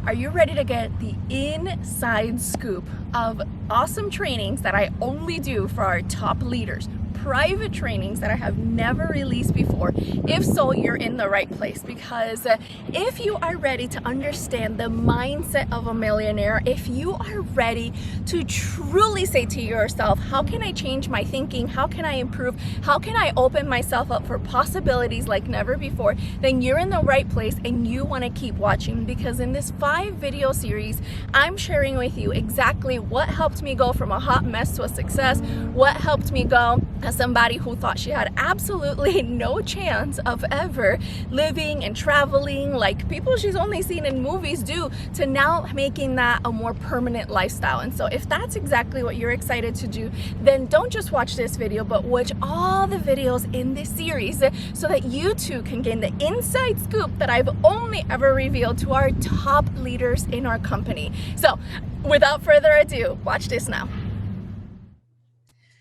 Are you ready to get the inside scoop of awesome trainings that I only do for our top leaders? Private trainings that I have never released before? If so, you're in the right place, because if you are ready to understand the mindset of a millionaire, if you are ready to truly say to yourself, how can I change my thinking? How can I improve? How can I open myself up for possibilities like never before? Then you're in the right place and you want to keep watching, because in this 5-video series, I'm sharing with you exactly what helped me go from a hot mess to a success, what helped me go as somebody who thought she had absolutely no chance of ever living and traveling like people she's only seen in movies do, to now making that a more permanent lifestyle. And so if that's exactly what you're excited to do, then don't just watch this video, but watch all the videos in this series so that you too can gain the inside scoop that I've only ever revealed to our top leaders in our company. So without further ado, watch this now.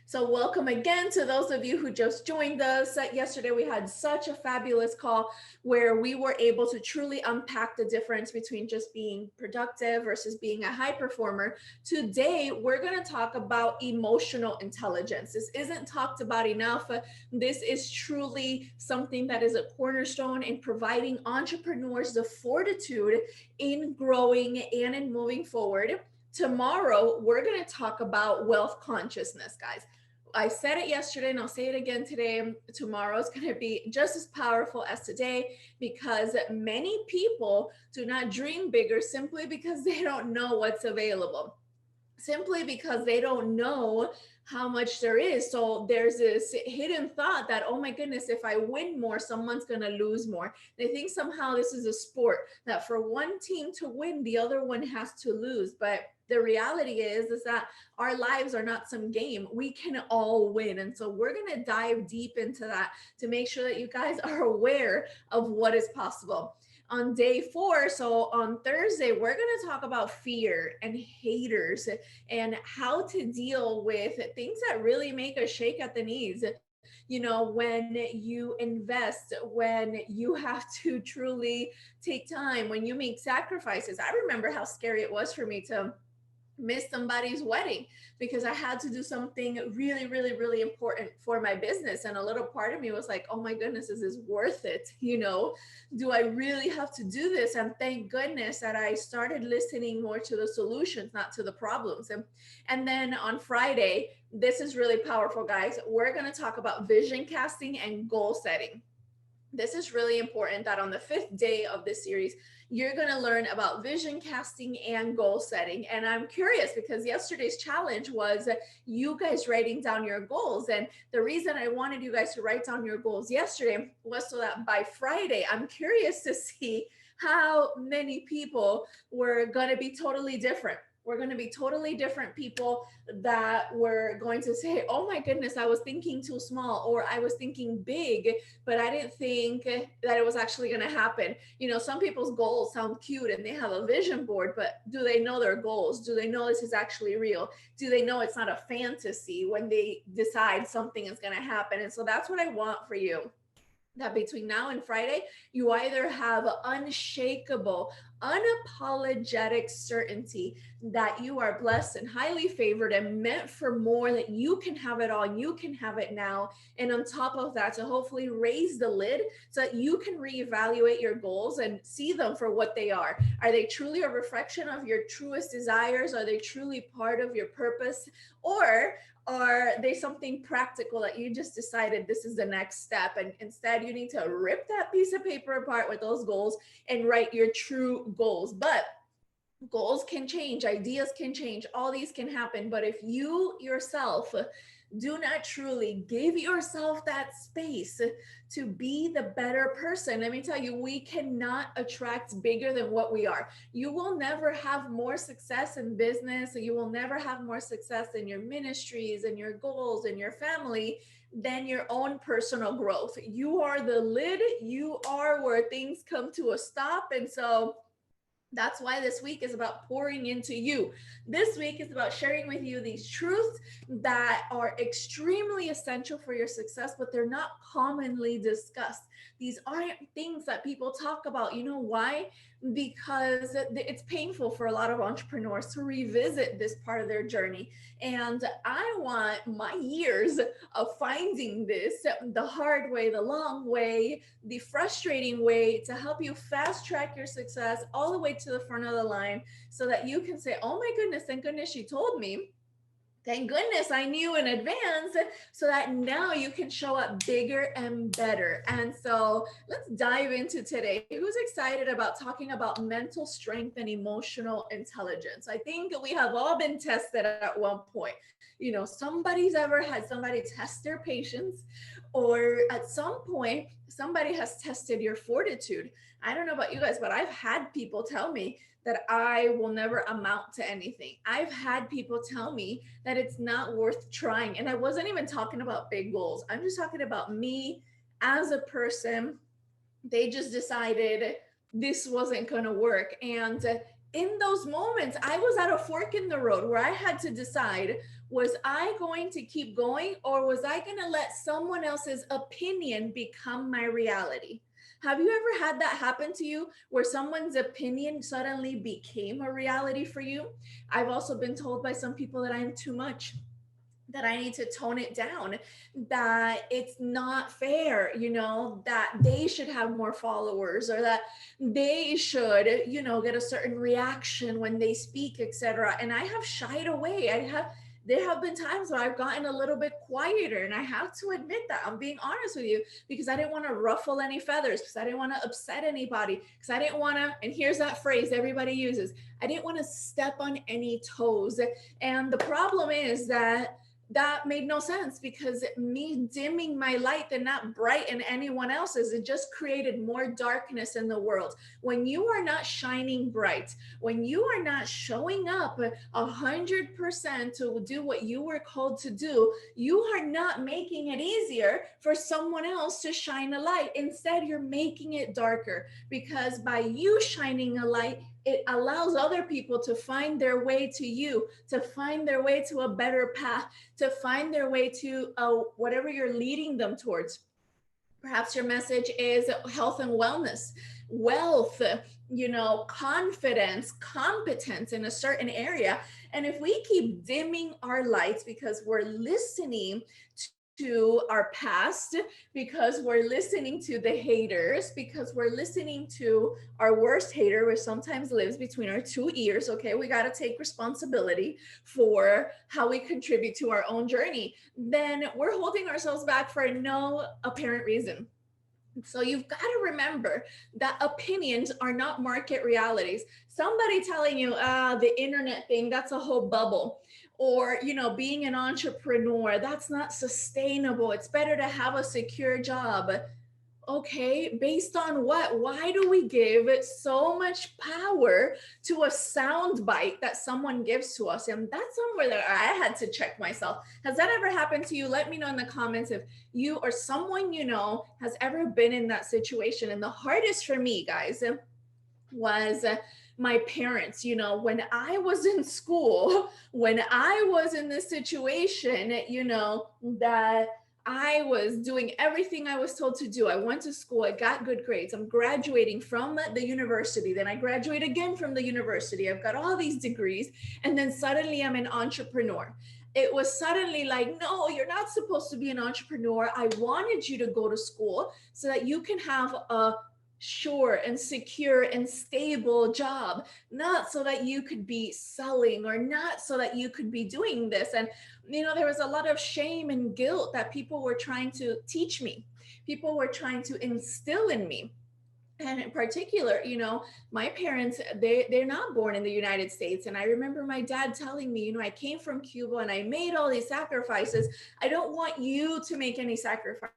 So welcome again to those of you who just joined us. Yesterday we had such a fabulous call where we were able to truly unpack the difference between just being productive versus being a high performer. Today we're going to talk about emotional intelligence. This isn't talked about enough. This is truly something that is a cornerstone in providing entrepreneurs the fortitude in growing and in moving forward. Tomorrow we're going to talk about wealth consciousness, guys. I said it yesterday and I'll say it again today. Tomorrow is going to be just as powerful as today, because many people do not dream bigger simply because they don't know what's available, simply because they don't know how much there is. So there's this hidden thought that, oh my goodness, if I win more, someone's going to lose more. They think somehow this is a sport that for one team to win, the other one has to lose. But the reality is that our lives are not some game. We can all win. And so we're going to dive deep into that to make sure that you guys are aware of what is possible. On day 4, so on Thursday, we're going to talk about fear and haters and how to deal with things that really make us shake at the knees. You know, when you invest, when you have to truly take time, when you make sacrifices. I remember how scary it was for me to miss somebody's wedding because I had to do something really, really, really important for my business. And a little part of me was like, oh my goodness, is this worth it? You know, do I really have to do this? And thank goodness that I started listening more to the solutions, not to the problems. And then on Friday, this is really powerful, guys. We're going to talk about vision casting and goal setting. This is really important that on the 5th day of this series, you're going to learn about vision casting and goal setting. And I'm curious because yesterday's challenge was you guys writing down your goals. And the reason I wanted you guys to write down your goals yesterday was so that by Friday, I'm curious to see how many people were going to be totally different. We're going to be totally different people that were going to say, oh my goodness, I was thinking too small, or I was thinking big, but I didn't think that it was actually going to happen. You know, some people's goals sound cute and they have a vision board, but do they know their goals? Do they know this is actually real? Do they know it's not a fantasy when they decide something is going to happen? And so that's what I want for you. That between now and Friday, you either have unshakable, unapologetic certainty that you are blessed and highly favored and meant for more, that you can have it all, you can have it now. And on top of that, to hopefully raise the lid so that you can reevaluate your goals and see them for what they are. Are they truly a reflection of your truest desires? Are they truly part of your purpose? Or are they something practical that you just decided this is the next step? And instead, you need to rip that piece of paper apart with those goals and write your true goals. But goals can change, ideas can change, all these can happen. But if you yourself do not truly give yourself that space to be the better person, let me tell you, we cannot attract bigger than what we are. You will never have more success in business. You will never have more success in your ministries and your goals and your family than your own personal growth. You are the lid. You are where things come to a stop. And so That's why this week is about pouring into you. This week is about sharing with you these truths that are extremely essential for your success, but they're not commonly discussed. These aren't things that people talk about. You know why? Because it's painful for a lot of entrepreneurs to revisit this part of their journey. And I want my years of finding this the hard way, the long way, the frustrating way to help you fast track your success all the way to the front of the line so that you can say, oh my goodness, thank goodness she told me. Thank goodness I knew in advance, so that now you can show up bigger and better. And so let's dive into today. Who's excited about talking about mental strength and emotional intelligence? I think we have all been tested at one point. You know, somebody's ever had somebody test their patience, or at some point, somebody has tested your fortitude. I don't know about you guys, but I've had people tell me that I will never amount to anything. I've had people tell me that it's not worth trying. And I wasn't even talking about big goals. I'm just talking about me as a person. They just decided this wasn't going to work. And in those moments, I was at a fork in the road where I had to decide, was I going to keep going, or was I going to let someone else's opinion become my reality? Have you ever had that happen to you where someone's opinion suddenly became a reality for you? I've also been told by some people that I'm too much, that I need to tone it down, that it's not fair, you know, that they should have more followers, or that they should, you know, get a certain reaction when they speak, etc. And I have shied away. There have been times where I've gotten a little bit quieter, and I have to admit that. I'm being honest with you, because I didn't want to ruffle any feathers, because I didn't want to upset anybody, because I didn't want to, and here's that phrase everybody uses, I didn't want to step on any toes. And the problem is that made no sense, because me dimming my light did not brighten anyone else's. It just created more darkness in the world. When you are not shining bright, when you are not showing up 100% to do what you were called to do, you are not making it easier for someone else to shine a light. Instead, you're making it darker, because by you shining a light, it allows other people to find their way to you, to find their way to a better path, to find their way to whatever you're leading them towards. Perhaps your message is health and wellness, wealth, you know, confidence, competence in a certain area. And if we keep dimming our lights because we're listening to our past, because we're listening to the haters, because we're listening to our worst hater, which sometimes lives between our two ears. Okay, we got to take responsibility for how we contribute to our own journey. Then we're holding ourselves back for no apparent reason. So you've got to remember that opinions are not market realities. Somebody telling you, the internet thing, that's a whole bubble. Or, you know, being an entrepreneur, that's not sustainable. It's better to have a secure job. Okay, based on what? Why do we give so much power to a sound bite that someone gives to us? And that's somewhere that I had to check myself. Has that ever happened to you? Let me know in the comments if you or someone you know has ever been in that situation. And the hardest for me, guys, was my parents. You know, when I was in school, when I was in this situation, you know, that I was doing everything I was told to do. I went to school, I got good grades, I'm graduating from the university, then I graduate again from the university, I've got all these degrees, and then suddenly I'm an entrepreneur. It was suddenly like, no, you're not supposed to be an entrepreneur. I wanted you to go to school so that you can have a sure and secure and stable job, not so that you could be selling, or not so that you could be doing this. And you know, there was a lot of shame and guilt that people were trying to teach me, people were trying to instill in me. And in particular, you know, my parents, they're not born in the United States. And I remember my dad telling me, you know, I came from Cuba and I made all these sacrifices. I don't want you to make any sacrifices.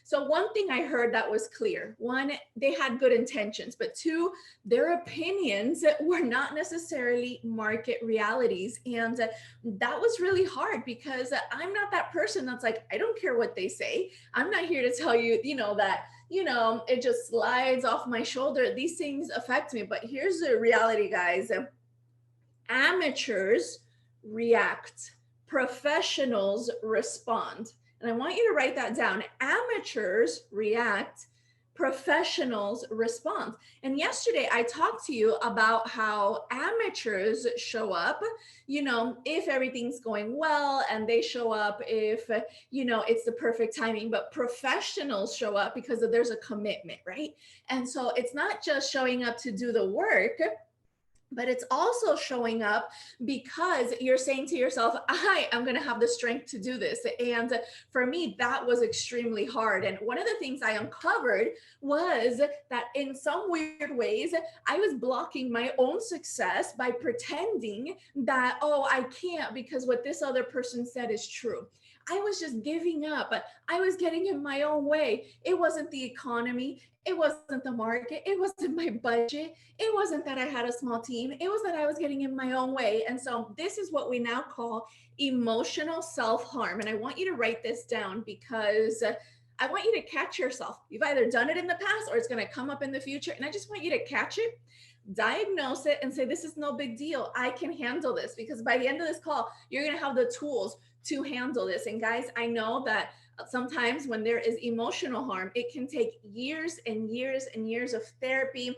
So one thing I heard that was clear: one, they had good intentions, but two, their opinions were not necessarily market realities. And that was really hard, because I'm not that person that's like, I don't care what they say. I'm not here to tell you, you know, that, it just slides off my shoulder. These things affect me. But here's the reality, guys. Amateurs react, professionals respond. And I want you to write that down. Amateurs react, professionals respond. And yesterday I talked to you about how amateurs show up, if everything's going well, and they show up if, it's the perfect timing, but professionals show up because there's a commitment, right? And so it's not just showing up to do the work, but it's also showing up because you're saying to yourself, I am going to have the strength to do this. And for me, that was extremely hard. And one of the things I uncovered was that in some weird ways, I was blocking my own success by pretending that, oh, I can't because what this other person said is true. I was just giving up. I was getting in my own way. It wasn't the economy. It wasn't the market. It wasn't my budget. It wasn't that I had a small team. It was that I was getting in my own way. And so this is what we now call emotional self-harm. And I want you to write this down because I want you to catch yourself. You've either done it in the past or it's going to come up in the future. And I just want you to catch it, diagnose it, and say, this is no big deal. I can handle this, because by the end of this call, you're going to have the tools to handle this. And guys, I know that sometimes when there is emotional harm, it can take years and years and years of therapy.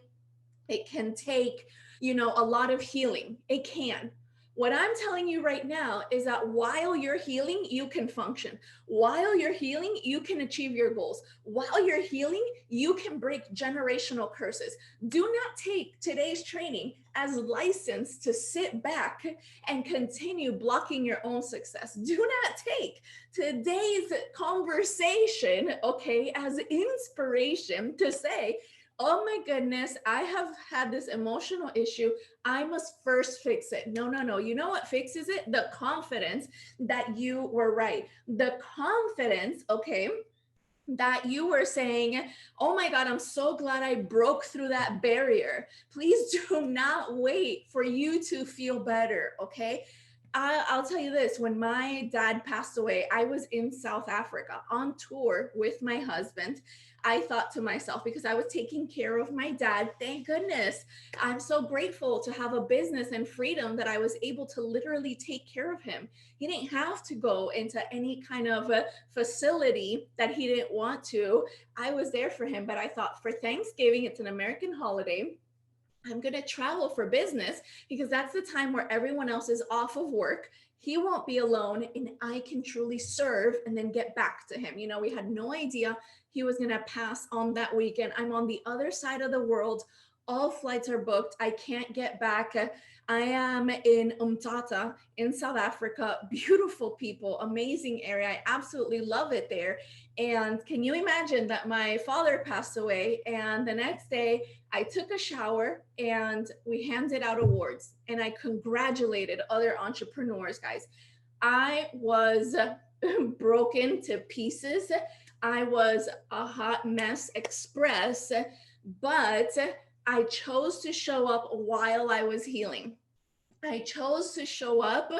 It can take, a lot of healing. It can. What I'm telling you right now is that while you're healing, you can function. While you're healing, you can achieve your goals. While you're healing, you can break generational curses. Do not take today's training as license to sit back and continue blocking your own success. Do not take today's conversation, as inspiration to say, oh my goodness, I have had this emotional issue. I must first fix it. No. You know what fixes it? The confidence that you were right. The confidence, that you were saying, oh my God, I'm so glad I broke through that barrier. Please do not wait for you to feel better, okay? I'll tell you this, when my dad passed away, I was in South Africa on tour with my husband. I thought to myself, because I was taking care of my dad, thank goodness, I'm so grateful to have a business and freedom that I was able to literally take care of him. He didn't have to go into any kind of a facility that he didn't want to. I was there for him, but I thought for Thanksgiving, it's an American holiday, I'm going to travel for business because that's the time where everyone else is off of work. He won't be alone and I can truly serve and then get back to him. We had no idea he was going to pass on that weekend. I'm on the other side of the world. All flights are booked. I can't get back. I am in Umtata in South Africa. Beautiful people, amazing area. I absolutely love it there. And can you imagine that my father passed away and the next day I took a shower and we handed out awards and I congratulated other entrepreneurs, guys. I was broken to pieces. I was a hot mess express, but I chose to show up while I was healing. I chose to show up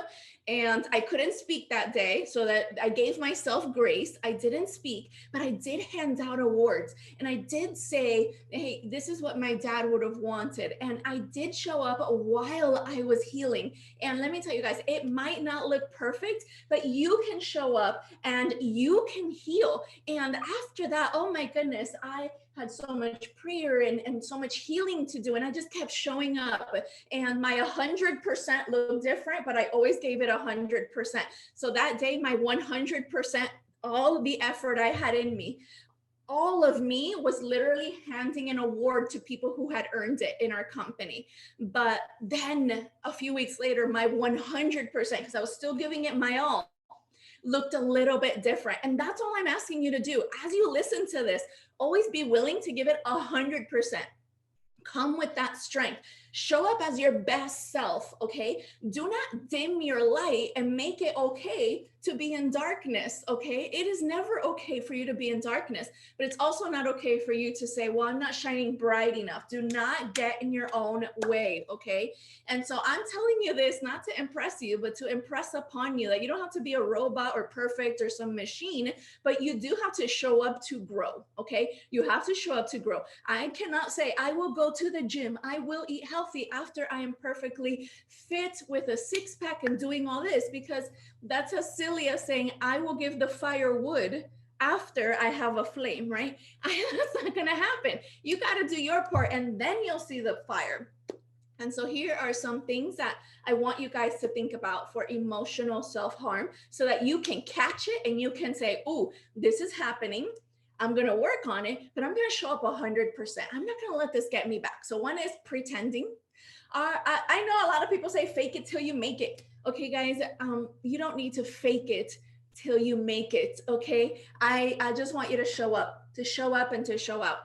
and I couldn't speak that day, so that I gave myself grace. I didn't speak, but I did hand out awards and I did say, hey, this is what my dad would have wanted. And I did show up while I was healing. And let me tell you guys, it might not look perfect, but you can show up and you can heal. And after that, oh my goodness, I had so much prayer and so much healing to do. And I just kept showing up and my 100% looked different, but I always gave it 100%. So that day, my 100%, all the effort I had in me, all of me was literally handing an award to people who had earned it in our company. But then a few weeks later, my 100%, because I was still giving it my all, looked a little bit different. And that's all I'm asking you to do. As you listen to this, always be willing to give it 100%. Come with that strength. Show up as your best self, okay? Do not dim your light and make it okay to be in darkness, okay? It is never okay for you to be in darkness, but it's also not okay for you to say, well, I'm not shining bright enough. Do not get in your own way, okay? And so I'm telling you this not to impress you, but to impress upon you that you don't have to be a robot or perfect or some machine, but you do have to show up to grow, okay? You have to show up to grow. I cannot say, I will go to the gym, I will eat healthy after I am perfectly fit with a six pack and doing all this, because that's as silly as saying, I will give the fire wood after I have a flame, right? That's not going to happen. You got to do your part and then you'll see the fire. And so here are some things that I want you guys to think about for emotional self-harm so that you can catch it and you can say, oh, this is happening. I'm going to work on it, but I'm going to show up 100%. I'm not going to let this get me back. So one is pretending. I know a lot of people say fake it till you make it. Okay, guys, you don't need to fake it till you make it. Okay, I just want you to show up and to show out.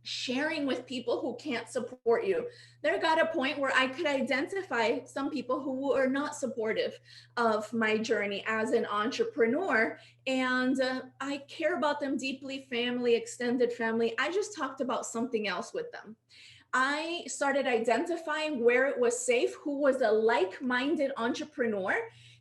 Sharing with people who can't support you. There got a point where I could identify some people who are not supportive of my journey as an entrepreneur, and I care about them deeply, family, extended family. I just talked about something else with them. I started identifying where it was safe, who was a like-minded entrepreneur,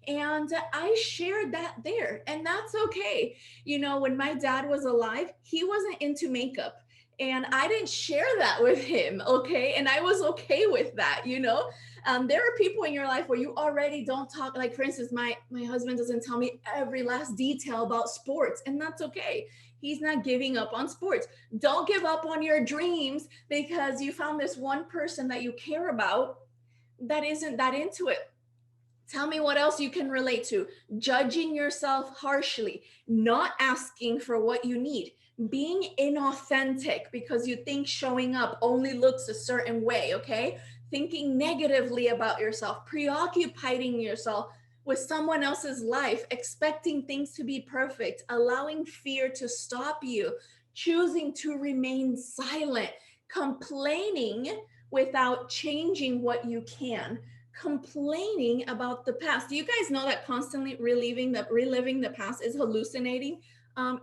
and I shared that there, and that's okay. You know, when my dad was alive, he wasn't into makeup. And I didn't share that with him, okay? And I was okay with that, you know? There are people in your life where you already don't talk, like for instance, my husband doesn't tell me every last detail about sports, and that's okay. He's not giving up on sports. Don't give up on your dreams because you found this one person that you care about that isn't that into it. Tell me what else you can relate to. Judging yourself harshly, not asking for what you need, being inauthentic because you think showing up only looks a certain way, okay? Thinking negatively about yourself, preoccupying yourself with someone else's life, expecting things to be perfect, allowing fear to stop you, choosing to remain silent, complaining without changing what you can, complaining about the past. Do you guys know that constantly reliving the past is hallucinating?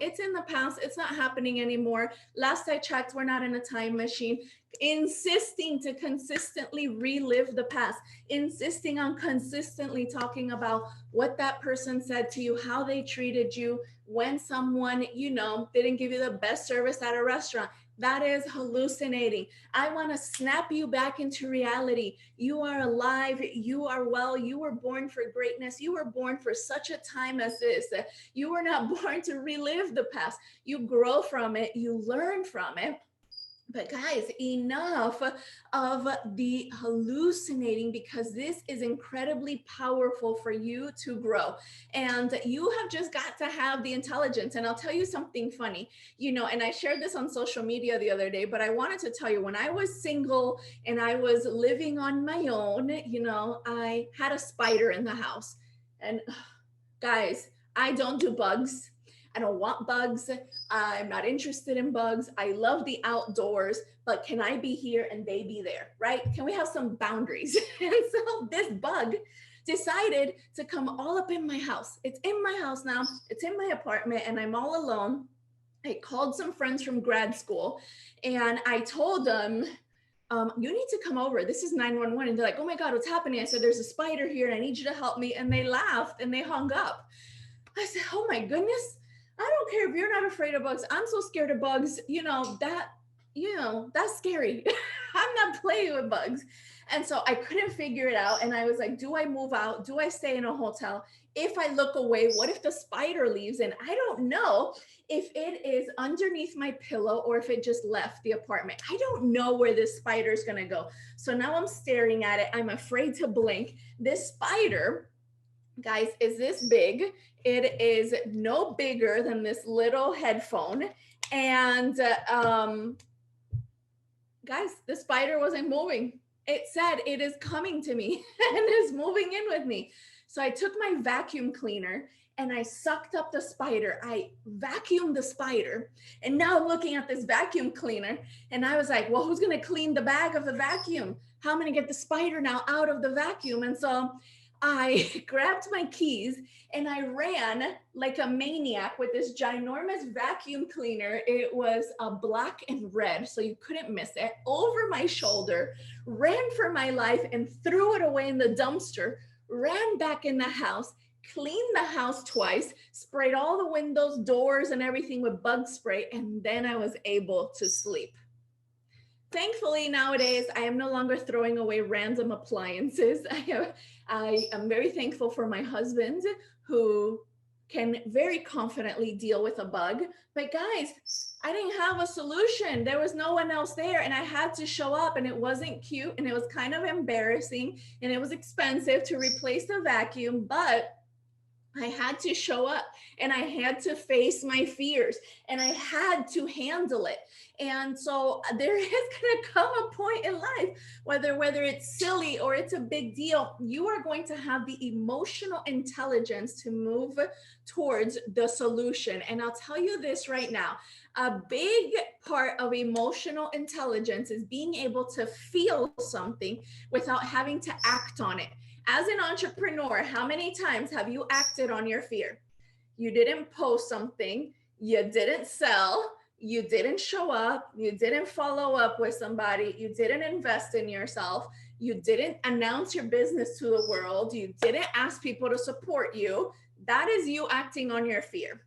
It's in the past. It's not happening anymore. Last I checked, we're not in a time machine. Insisting to consistently relive the past, insisting on consistently talking about what that person said to you, how they treated you, when someone, you know, didn't give you the best service at a restaurant. That is hallucinating. I want to snap you back into reality. You are alive. You are well. You were born for greatness. You were born for such a time as this. You were not born to relive the past. You grow from it. You learn from it. But guys, enough of the hallucinating, because this is incredibly powerful for you to grow. And you have just got to have the intelligence. And I'll tell you something funny, you know, and I shared this on social media the other day, but I wanted to tell you, when I was single and I was living on my own, you know, I had a spider in the house. And guys, I don't do bugs. I don't want bugs. I'm not interested in bugs. I love the outdoors, but can I be here and they be there, right? Can we have some boundaries? And so this bug decided to come all up in my house. It's in my house now. It's in my apartment and I'm all alone. I called some friends from grad school and I told them, you need to come over. This is 911. And they're like, oh my God, what's happening? I said, there's a spider here and I need you to help me. And they laughed and they hung up. I said, oh my goodness. I don't care if you're not afraid of bugs. I'm so scared of bugs. That's scary. I'm not playing with bugs. And so I couldn't figure it out. And I was like, do I move out? Do I stay in a hotel? If I look away, what if the spider leaves? And I don't know if it is underneath my pillow or if it just left the apartment. I don't know where this spider is going to go. So now I'm staring at it. I'm afraid to blink. This spider, guys, is this big. It is no bigger than this little headphone. And guys, the spider wasn't moving. It said it is coming to me and is moving in with me. So I took my vacuum cleaner and I sucked up the spider. I vacuumed the spider. And now looking at this vacuum cleaner, and I was like, well, who's going to clean the bag of the vacuum? How am I going to get the spider now out of the vacuum? And so I grabbed my keys and I ran like a maniac with this ginormous vacuum cleaner. It was black and red, so you couldn't miss it, over my shoulder, ran for my life and threw it away in the dumpster, ran back in the house, cleaned the house twice, sprayed all the windows, doors, and everything with bug spray, and then I was able to sleep. Thankfully, nowadays, I am no longer throwing away random appliances. I am very thankful for my husband, who can very confidently deal with a bug. But guys, I didn't have a solution. There was no one else there, and I had to show up, and it wasn't cute, and it was kind of embarrassing, and it was expensive to replace the vacuum, but I had to show up, and I had to face my fears, and I had to handle it. And so there is going to come a point in life, whether it's silly or it's a big deal, you are going to have the emotional intelligence to move towards the solution. And I'll tell you this right now, a big part of emotional intelligence is being able to feel something without having to act on it. As an entrepreneur, how many times have you acted on your fear? You didn't post something, you didn't sell, you didn't show up, you didn't follow up with somebody, you didn't invest in yourself, you didn't announce your business to the world, you didn't ask people to support you. That is you acting on your fear.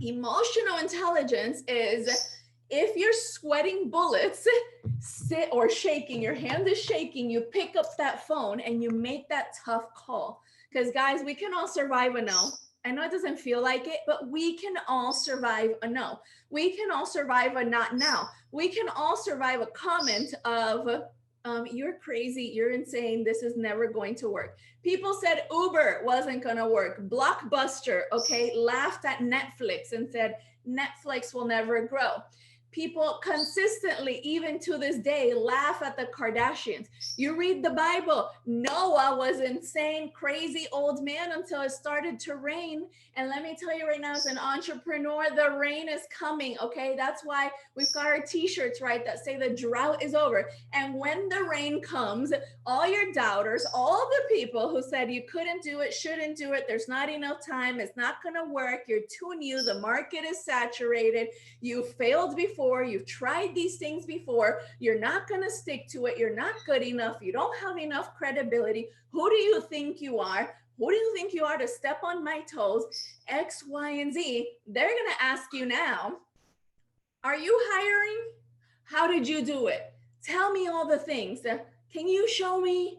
Emotional intelligence is, if you're sweating bullets, sit or shaking, your hand is shaking, you pick up that phone and you make that tough call. Because guys, we can all survive a no. I know it doesn't feel like it, but we can all survive a no. We can all survive a not now. We can all survive a comment of, you're crazy, you're insane, this is never going to work. People said Uber wasn't going to work. Blockbuster, okay, laughed at Netflix and said Netflix will never grow. People consistently, even to this day, laugh at the Kardashians. You read the Bible, Noah was insane, crazy old man until it started to rain. And let me tell you right now, as an entrepreneur, the rain is coming, okay? That's why we've got our t-shirts, right, that say the drought is over. And when the rain comes, all your doubters, all the people who said you couldn't do it, shouldn't do it, there's not enough time, it's not gonna work, you're too new, the market is saturated, you failed before, you've tried these things before, you're not going to stick to it, you're not good enough, you don't have enough credibility, who do you think you are? Who do you think you are to step on my toes? X, Y, and Z. They're going to ask you now, are you hiring? How did you do it? Tell me all the things. Can you show me?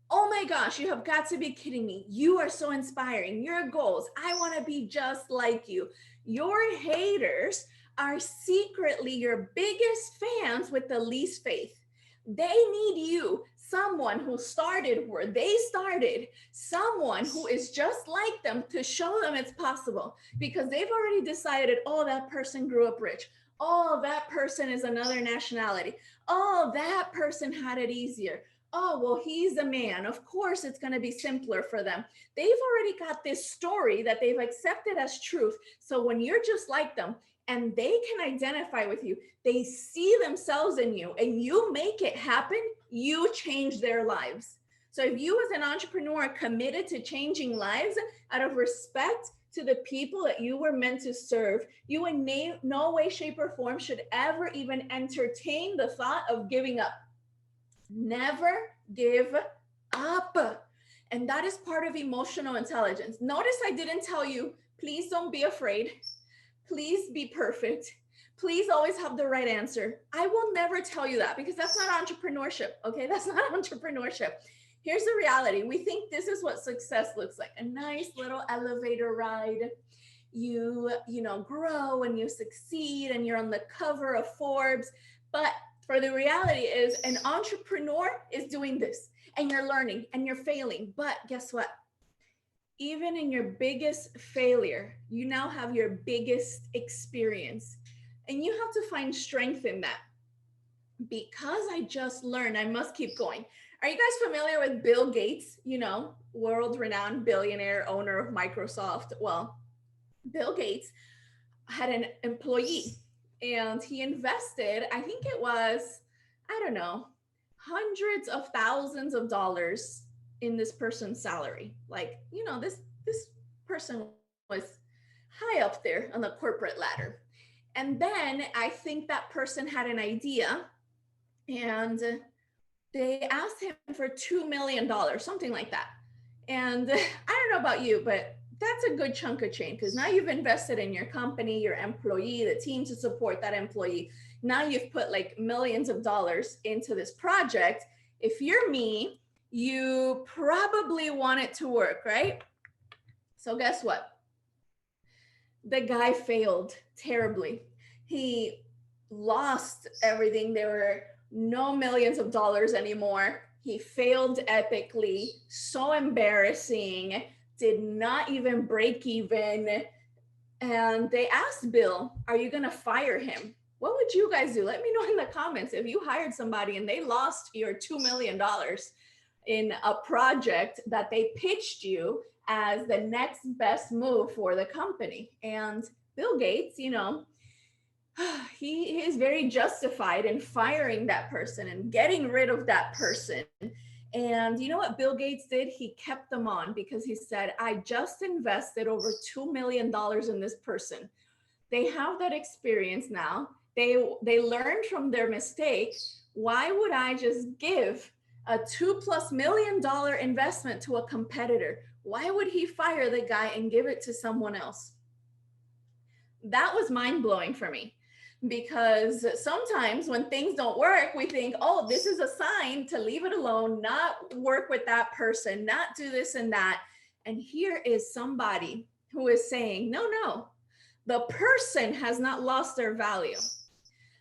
Oh my gosh, you have got to be kidding me. You are so inspiring. Your goals, I want to be just like you. Your haters are secretly your biggest fans with the least faith. They need you, someone who started where they started, someone who is just like them, to show them it's possible, because they've already decided, oh, that person grew up rich. Oh, that person is another nationality. Oh, that person had it easier. Oh, well, he's a man. Of course, it's going to be simpler for them. They've already got this story that they've accepted as truth. So when you're just like them, and they can identify with you, they see themselves in you, and you make it happen, you change their lives. So if you as an entrepreneur are committed to changing lives out of respect to the people that you were meant to serve, you in no way, shape, or form should ever even entertain the thought of giving up. Never give up. And that is part of emotional intelligence. Notice I didn't tell you, please don't be afraid. Please be perfect. Please always have the right answer. I will never tell you that, because that's not entrepreneurship, okay? That's not entrepreneurship. Here's the reality. We think this is what success looks like. A nice little elevator ride. You grow and you succeed and you're on the cover of Forbes. But for the reality is, an entrepreneur is doing this, and you're learning and you're failing. But guess what? Even in your biggest failure, you now have your biggest experience, and you have to find strength in that. Because I just learned, I must keep going. Are you guys familiar with Bill Gates? World-renowned billionaire, owner of Microsoft. Well, Bill Gates had an employee and he invested, I think it was, I don't know, hundreds of thousands of dollars in this person's salary. Like, this person was high up there on the corporate ladder. And then I think that person had an idea and they asked him for $2 million, something like that. And I don't know about you, but that's a good chunk of change because now you've invested in your company, your employee, the team to support that employee. Now you've put like millions of dollars into this project. If you're me, you probably want it to work, right? So guess what? The guy failed terribly. He lost everything. There were no millions of dollars anymore. He failed epically, so embarrassing, did not even break even. And they asked Bill, are you going to fire him? What would you guys do? Let me know in the comments if you hired somebody and they lost your $2 million in a project that they pitched you as the next best move for the company. And Bill Gates, he is very justified in firing that person and getting rid of that person. And you know what Bill Gates did? He kept them on because he said, I just invested over $2 million in this person. They have that experience now. They learned from their mistake. Why would I just give a $2+ million investment to a competitor? Why would he fire the guy and give it to someone else? That was mind-blowing for me. Because sometimes when things don't work, we think, oh, this is a sign to leave it alone, not work with that person, not do this and that. And here is somebody who is saying, no, the person has not lost their value.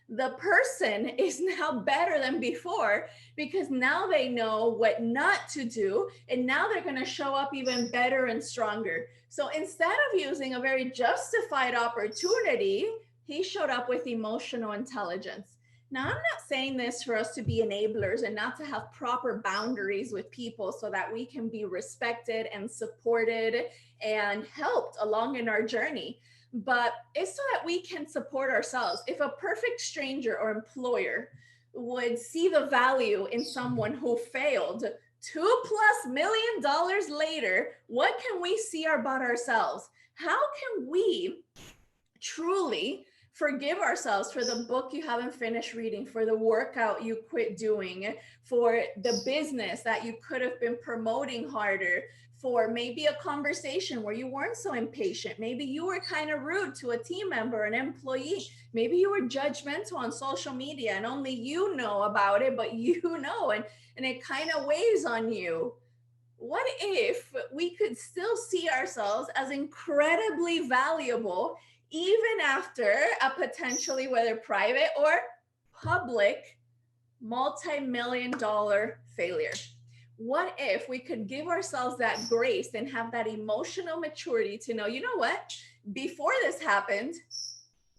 The person is now better than before because now they know what not to do. And now they're going to show up even better and stronger. So instead of using a very justified opportunity, he showed up with emotional intelligence. Now, I'm not saying this for us to be enablers and not to have proper boundaries with people so that we can be respected and supported and helped along in our journey. But it's so that we can support ourselves. If a perfect stranger or employer would see the value in someone who failed, $2+ million later, what can we see about ourselves? How can we truly forgive ourselves for the book you haven't finished reading, for the workout you quit doing, for the business that you could have been promoting harder, for maybe a conversation where you weren't so impatient. Maybe you were kind of rude to a team member, an employee. Maybe you were judgmental on social media and only you know about it, but and it kind of weighs on you. What if we could still see ourselves as incredibly valuable even after a potentially, whether private or public, multi-million-dollar failure? What if we could give ourselves that grace and have that emotional maturity to know, you know what, before this happened,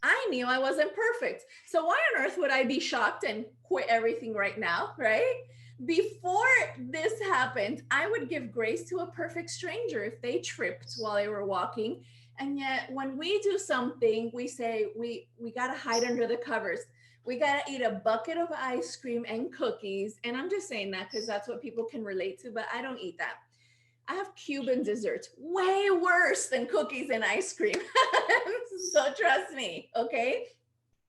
I knew I wasn't perfect. So why on earth would I be shocked and quit everything right now, right? Before this happened, I would give grace to a perfect stranger if they tripped while they were walking. And yet when we do something, we say we got to hide under the covers. We got to eat a bucket of ice cream and cookies. And I'm just saying that because that's what people can relate to, but I don't eat that. I have Cuban desserts, way worse than cookies and ice cream. So trust me, okay?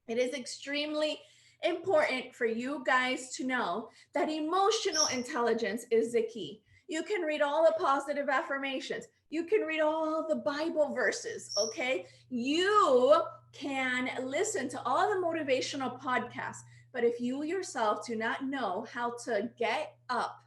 It is extremely important for you guys to know that emotional intelligence is the key. You can read all the positive affirmations. You can read all the Bible verses, okay? You can listen to all the motivational podcasts, but if you yourself do not know how to get up,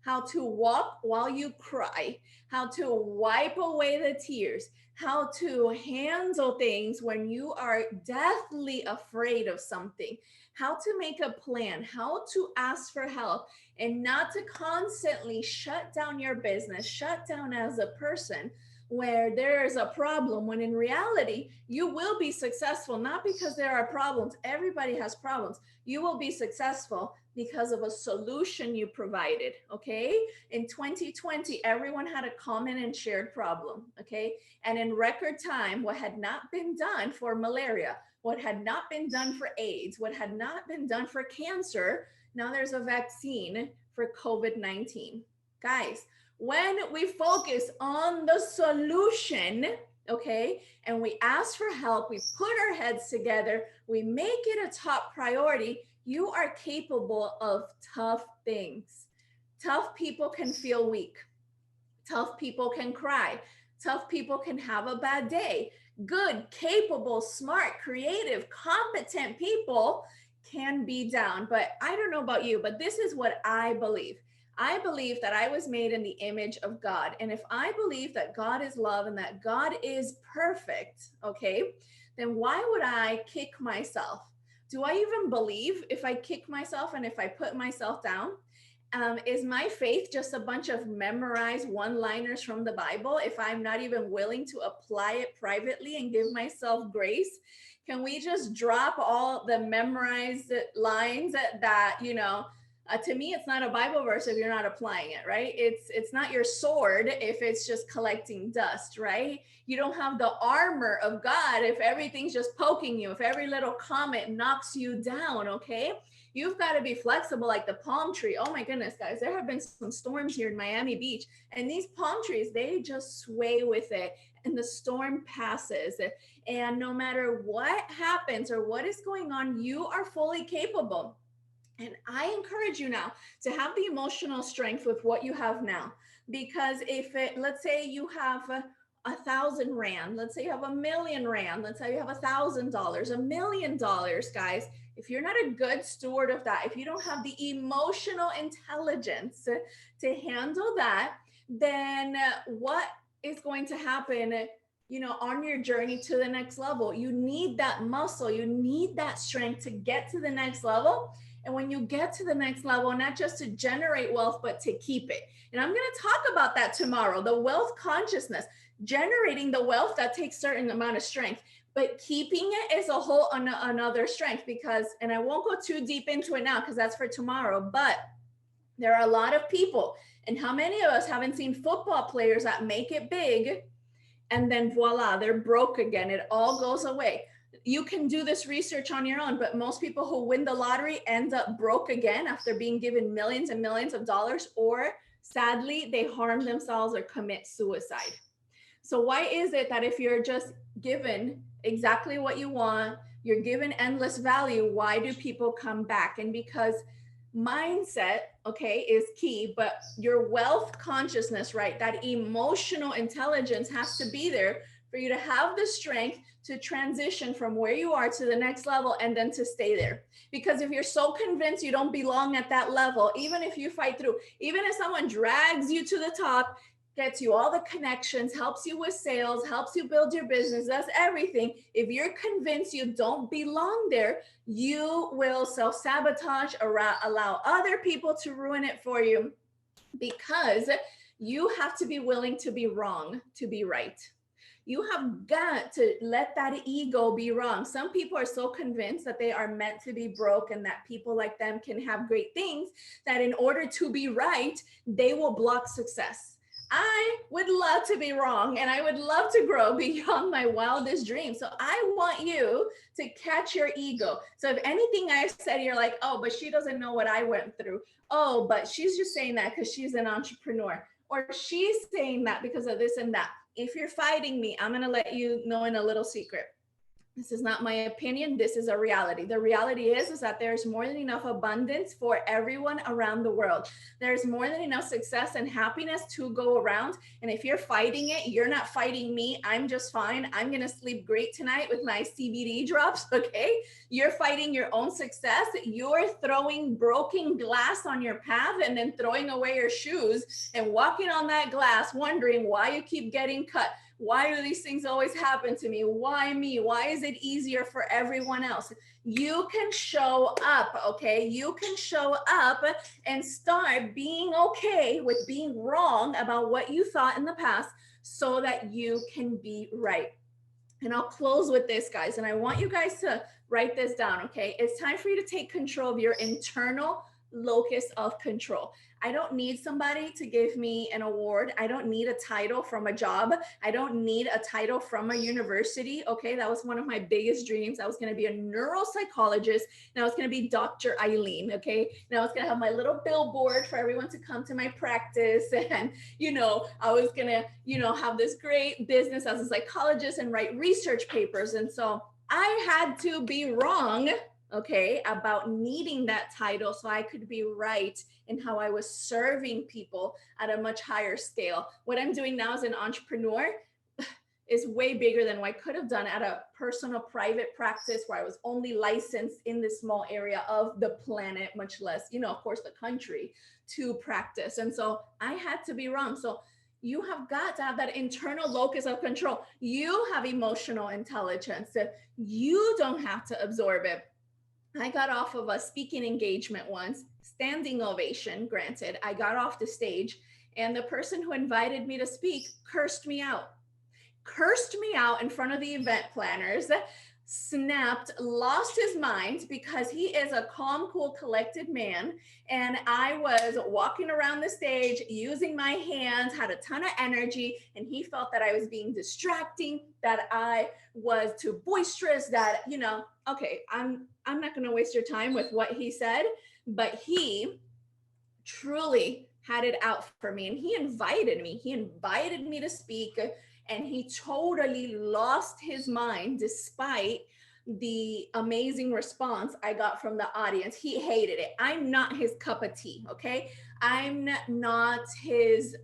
how to walk while you cry, how to wipe away the tears, how to handle things when you are deathly afraid of something, how to make a plan, how to ask for help, and not to constantly shut down your business, shut down as a person, where there is a problem, when in reality, you will be successful, not because there are problems. Everybody has problems. You will be successful because of a solution you provided, okay? In 2020, everyone had a common and shared problem, okay? And in record time, what had not been done for malaria, what had not been done for AIDS, what had not been done for cancer, now there's a vaccine for COVID-19. Guys, when we focus on the solution, okay, and we ask for help, we put our heads together, we make it a top priority, you are capable of tough things. Tough people can feel weak. Tough people can cry. Tough people can have a bad day. Good, capable, smart, creative, competent people can be down. But I don't know about you, but this is what I believe. I believe that I was made in the image of God. And if I believe that God is love and that God is perfect, okay, then why would I kick myself? Do I even believe if I kick myself and if I put myself down? Is my faith just a bunch of memorized one-liners from the Bible if I'm not even willing to apply it privately and give myself grace? Can we just drop all the memorized lines that to me, it's not a Bible verse if you're not applying it, right? It's not your sword if it's just collecting dust, right? You don't have the armor of God if everything's just poking you, if every little comment knocks you down, okay? You've got to be flexible like the palm tree. Oh my goodness, guys, there have been some storms here in Miami Beach, and these palm trees, they just sway with it, and the storm passes. And no matter what happens or what is going on, you are fully capable. And I encourage you now to have the emotional strength with what you have now. Because let's say you have 1,000 rand, let's say you have 1,000,000 rand, let's say you have $1,000, $1,000,000, guys. If you're not a good steward of that, if you don't have the emotional intelligence to handle that, then what is going to happen? On your journey to the next level, you need that muscle, you need that strength to get to the next level. And when you get to the next level, not just to generate wealth, but to keep it. And I'm going to talk about that tomorrow, the wealth consciousness. Generating the wealth, that takes a certain amount of strength, but keeping it is a whole another strength. Because, and I won't go too deep into it now because that's for tomorrow, but there are a lot of people, and how many of us haven't seen football players that make it big and then voila, they're broke again, it all goes away. You can do this research on your own, but most people who win the lottery end up broke again after being given millions and millions of dollars, or sadly, they harm themselves or commit suicide. So why is it that if you're just given exactly what you want, you're given endless value, why do people come back? And because mindset, okay, is key, but your wealth consciousness, right, that emotional intelligence has to be there for you to have the strength to transition from where you are to the next level and then to stay there. Because if you're so convinced you don't belong at that level, even if you fight through, even if someone drags you to the top, gets you all the connections, helps you with sales, helps you build your business, does everything. If you're convinced you don't belong there, you will self-sabotage, allow other people to ruin it for you, because you have to be willing to be wrong to be right. You have got to let that ego be wrong. Some people are so convinced that they are meant to be broke and that people like them can have great things, that in order to be right, they will block success. I would love to be wrong, and I would love to grow beyond my wildest dreams. So I want you to catch your ego. So if anything I said, you're like, oh, but she doesn't know what I went through. Oh, but she's just saying that because she's an entrepreneur. Or she's saying that because of this and that. If you're fighting me, I'm going to let you know in a little secret. This is not my opinion. This is a reality. The reality is that there's more than enough abundance for everyone around the world. There's more than enough success and happiness to go around. And if you're fighting it, you're not fighting me. I'm just fine. I'm going to sleep great tonight with my CBD drops. Okay. You're fighting your own success. You're throwing broken glass on your path and then throwing away your shoes and walking on that glass, wondering why you keep getting cut. Why do these things always happen to me? Why me? Why is it easier for everyone else? You can show up, okay? You can show up and start being okay with being wrong about what you thought in the past so that you can be right. And I'll close with this, guys. And I want you guys to write this down, okay? It's time for you to take control of your internal locus of control. I don't need somebody to give me an award. I don't need a title from a job. I don't need a title from a university. Okay, that was one of my biggest dreams. I was going to be a neuropsychologist and I was going to be Dr. Ilean. Okay, and I was going to have my little billboard for everyone to come to my practice. And, I was going to, have this great business as a psychologist and write research papers. And so I had to be wrong, okay, about needing that title so I could be right in how I was serving people at a much higher scale. What I'm doing now as an entrepreneur is way bigger than what I could have done at a personal private practice where I was only licensed in this small area of the planet, much less, of course, the country to practice. And so I had to be wrong. So you have got to have that internal locus of control. You have emotional intelligence. You don't have to absorb it. I got off of a speaking engagement once, standing ovation, granted. I got off the stage and the person who invited me to speak cursed me out in front of the event planners, snapped, lost his mind because he is a calm, cool, collected man. And I was walking around the stage using my hands, had a ton of energy, and he felt that I was being distracting, that I was too boisterous, that, okay, I'm not going to waste your time with what he said, but he truly had it out for me. And he invited me to speak, and he totally lost his mind despite the amazing response I got from the audience. He hated it. I'm not his cup of tea, okay? I'm not his,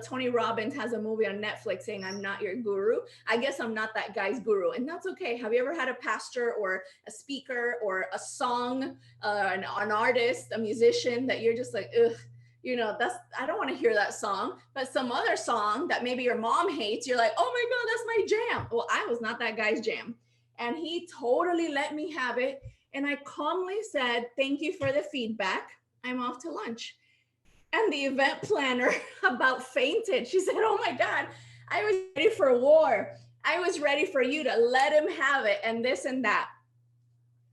Tony Robbins has a movie on Netflix saying, I'm not your guru. I guess I'm not that guy's guru, and that's okay. Have you ever had a pastor or a speaker or a song, an artist, a musician that you're just like, ugh, I don't want to hear that song, but some other song that maybe your mom hates, you're like, oh my God, that's my jam. Well, I was not that guy's jam. And he totally let me have it. And I calmly said, thank you for the feedback. I'm off to lunch. And the event planner about fainted. She said, oh my God, I was ready for war. I was ready for you to let him have it and this and that.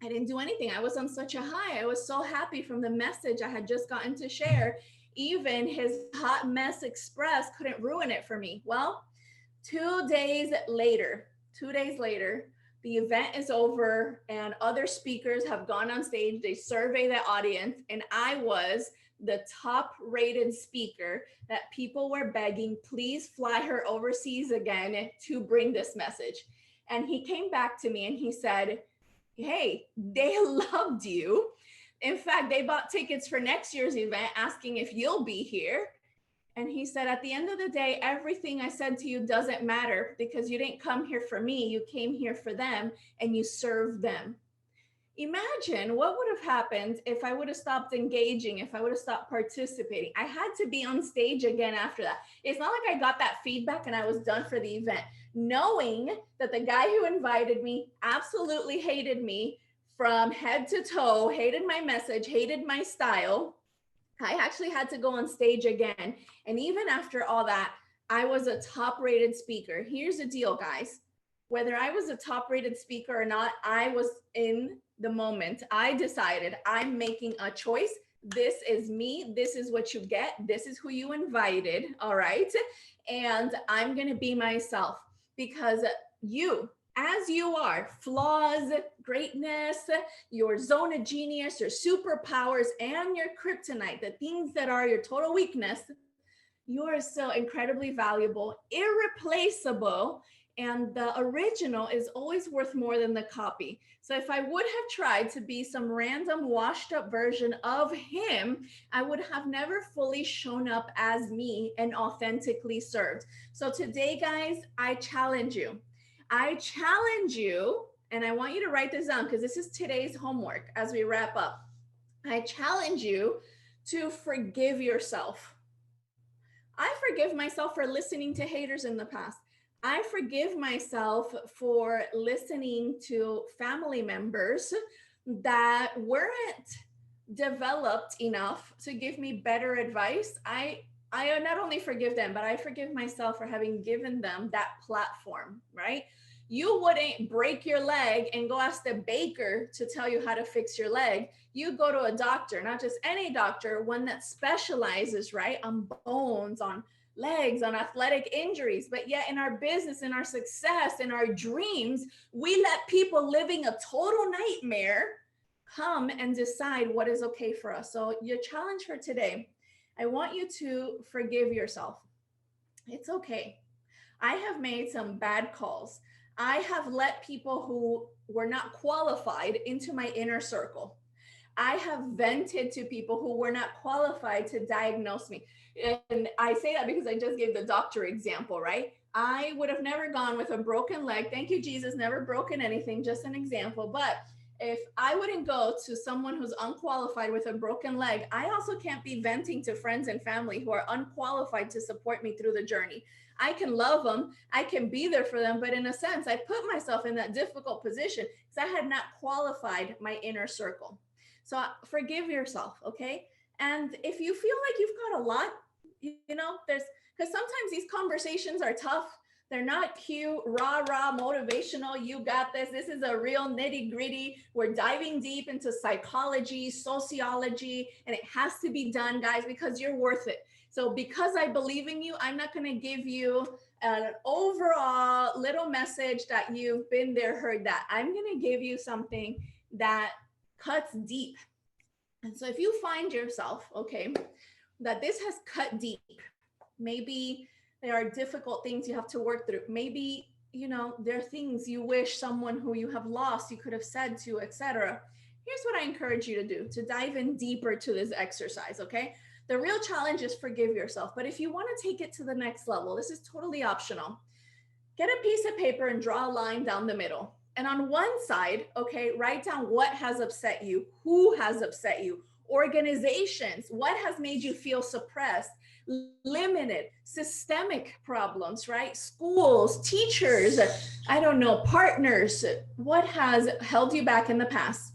I didn't do anything. I was on such a high. I was so happy from the message I had just gotten to share. Even his hot mess express couldn't ruin it for me. Well, 2 days later, the event is over and other speakers have gone on stage. They survey the audience, and I was the top rated speaker that people were begging, please fly her overseas again to bring this message. And he came back to me and he said, hey, they loved you. In fact, they bought tickets for next year's event asking if you'll be here. And he said, at the end of the day, everything I said to you doesn't matter because you didn't come here for me. You came here for them and you served them. Imagine what would have happened if I would have stopped engaging, if I would have stopped participating. I had to be on stage again after that. It's not like I got that feedback and I was done for the event. Knowing that the guy who invited me absolutely hated me from head to toe, hated my message, hated my style, I actually had to go on stage again. And even after all that, I was a top rated speaker. Here's the deal, guys. Whether I was a top rated speaker or not, I was in the moment. I decided I'm making a choice. This is me. This is what you get. This is who you invited. All right. And I'm going to be myself because you, as you are, flaws, greatness, your zone of genius, your superpowers, and your kryptonite, the things that are your total weakness, you are so incredibly valuable, irreplaceable, and the original is always worth more than the copy. So if I would have tried to be some random washed up version of him, I would have never fully shown up as me and authentically served. So today, guys, I challenge you. And I want you to write this down because this is today's homework as we wrap up. I challenge you to forgive yourself. I forgive myself for listening to haters in the past. I forgive myself for listening to family members that weren't developed enough to give me better advice. I not only forgive them, but I forgive myself for having given them that platform, right? You wouldn't break your leg and go ask the baker to tell you how to fix your leg. You go to a doctor, not just any doctor, one that specializes, right, on bones, on legs, on athletic injuries. But yet, in our business, in our success, in our dreams, we let people living a total nightmare come and decide what is okay for us. So, your challenge for today, I want you to forgive yourself. It's okay. I have made some bad calls. I have let people who were not qualified into my inner circle. I have vented to people who were not qualified to diagnose me. And I say that because I just gave the doctor example, right? I would have never gone with a broken leg. Thank you, Jesus, never broken anything, just an example. But if I wouldn't go to someone who's unqualified with a broken leg, I also can't be venting to friends and family who are unqualified to support me through the journey. I can love them, I can be there for them, but in a sense, I put myself in that difficult position because I had not qualified my inner circle. So forgive yourself, okay? And if you feel like you've got a lot, there's because sometimes these conversations are tough. They're not cute, rah, motivational. You got this. This is a real nitty gritty. We're diving deep into psychology, sociology, and it has to be done, guys, because you're worth it. So, because I believe in you, I'm not going to give you an overall little message that you've been there, heard that. I'm going to give you something that cuts deep. And so, if you find yourself, okay, that this has cut deep, maybe there are difficult things you have to work through. Maybe, there are things you wish someone who you have lost you could have said to, etc. Here's what I encourage you to do to dive in deeper to this exercise, okay? The real challenge is forgive yourself. But if you want to take it to the next level, this is totally optional. Get a piece of paper and draw a line down the middle. And on one side, okay, write down what has upset you, who has upset you, organizations, what has made you feel suppressed, limited, systemic problems, right? Schools, teachers, I don't know, partners, what has held you back in the past.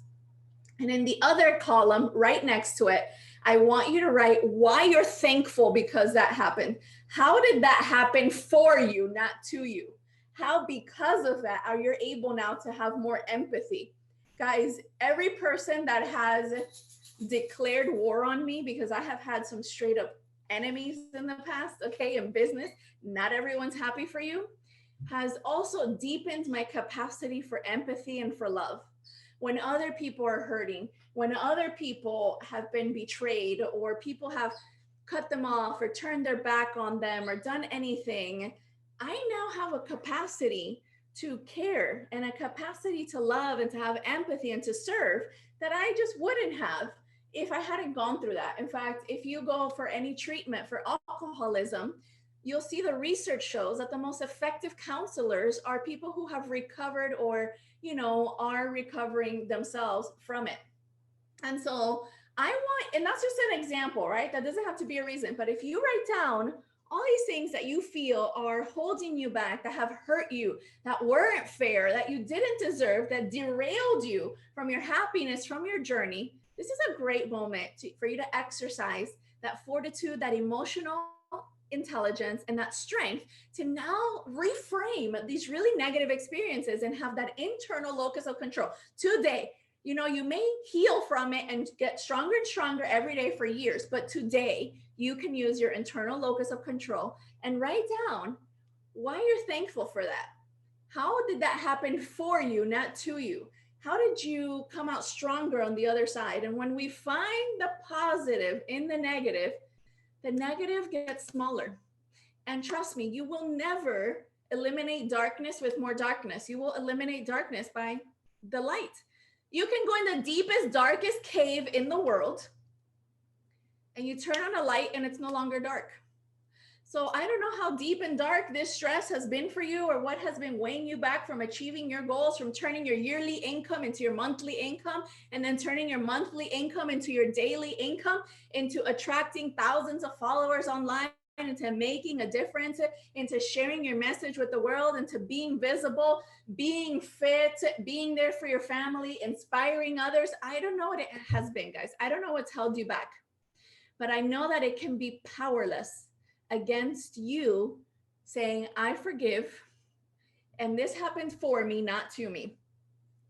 And in the other column, right next to it, I want you to write why you're thankful because that happened. How did that happen for you, not to you? How, because of that, are you able now to have more empathy? Guys, every person that has declared war on me, because I have had some straight up enemies in the past, okay, in business, not everyone's happy for you, has also deepened my capacity for empathy and for love. When other people are hurting, when other people have been betrayed, or people have cut them off or turned their back on them or done anything, I now have a capacity to care and a capacity to love and to have empathy and to serve that I just wouldn't have if I hadn't gone through that. In fact, if you go for any treatment for alcoholism, you'll see the research shows that the most effective counselors are people who have recovered or, are recovering themselves from it. And so I want, and that's just an example, right? That doesn't have to be a reason. But if you write down all these things that you feel are holding you back, that have hurt you, that weren't fair, that you didn't deserve, that derailed you from your happiness, from your journey, this is a great moment for you to exercise that fortitude, that emotional intelligence, and that strength to now reframe these really negative experiences and have that internal locus of control today. You may heal from it and get stronger and stronger every day for years, but today you can use your internal locus of control and write down why you're thankful for that. How did that happen for you, not to you? How did you come out stronger on the other side? And when we find the positive in the negative gets smaller. And trust me, you will never eliminate darkness with more darkness. You will eliminate darkness by the light. You can go in the deepest, darkest cave in the world and you turn on a light and it's no longer dark. So I don't know how deep and dark this stress has been for you, or what has been weighing you back from achieving your goals, from turning your yearly income into your monthly income, and then turning your monthly income into your daily income, into attracting thousands of followers online into making a difference, into sharing your message with the world, into being visible, being fit, being there for your family, inspiring others. I don't know what it has been, guys. I don't know what's held you back, but I know that it can be powerless against you saying, I forgive, and this happened for me, not to me.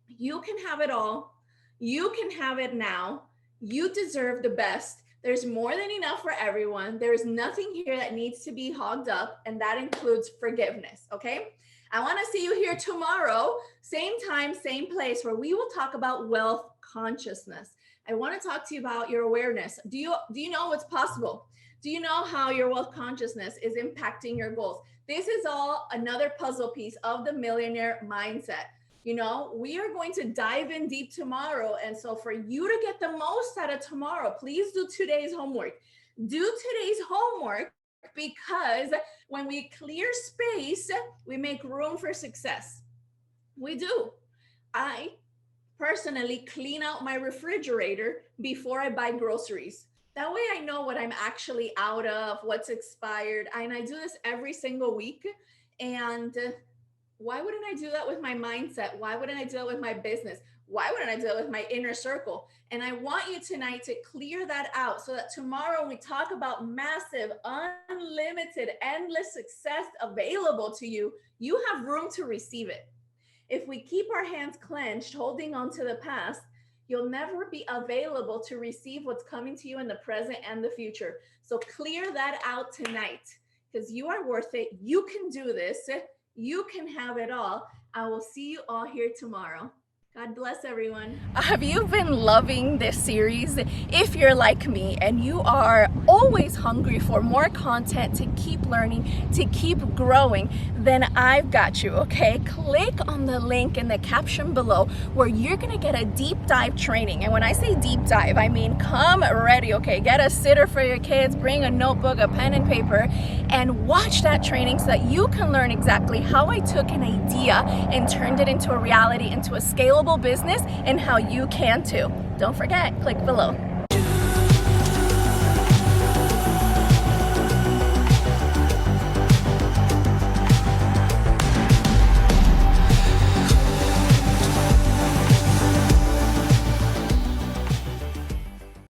You can have it all. You can have it now. You deserve the best. There's more than enough for everyone. There's nothing here that needs to be hogged up, and that includes forgiveness, okay? I want to see you here tomorrow, same time, same place, where we will talk about wealth consciousness. I want to talk to you about your awareness. Do you know what's possible? Do you know how your wealth consciousness is impacting your goals? This is all another puzzle piece of the millionaire mindset. You know, we are going to dive in deep tomorrow. And so for you to get the most out of tomorrow, please do today's homework. Do today's homework, because when we clear space, we make room for success. We do. I personally clean out my refrigerator before I buy groceries. That way I know what I'm actually out of, what's expired. And I do this every single week. And why wouldn't I do that with my mindset? Why wouldn't I do that with my business? Why wouldn't I do that with my inner circle? And I want you tonight to clear that out so that tomorrow when we talk about massive, unlimited, endless success available to you, you have room to receive it. If we keep our hands clenched, holding on to the past, you'll never be available to receive what's coming to you in the present and the future. So clear that out tonight, because you are worth it. You can do this. You can have it all. I will see you all here tomorrow. God bless everyone. Have you been loving this series? If you're like me and you are always hungry for more content to keep learning, to keep growing, then I've got you, okay? Click on the link in the caption below where you're gonna get a deep dive training. And when I say deep dive, I mean come ready, okay? Get a sitter for your kids, bring a notebook, a pen and paper, and watch that training so that you can learn exactly how I took an idea and turned it into a reality, into a scalable business, and how you can too. Don't forget, click below.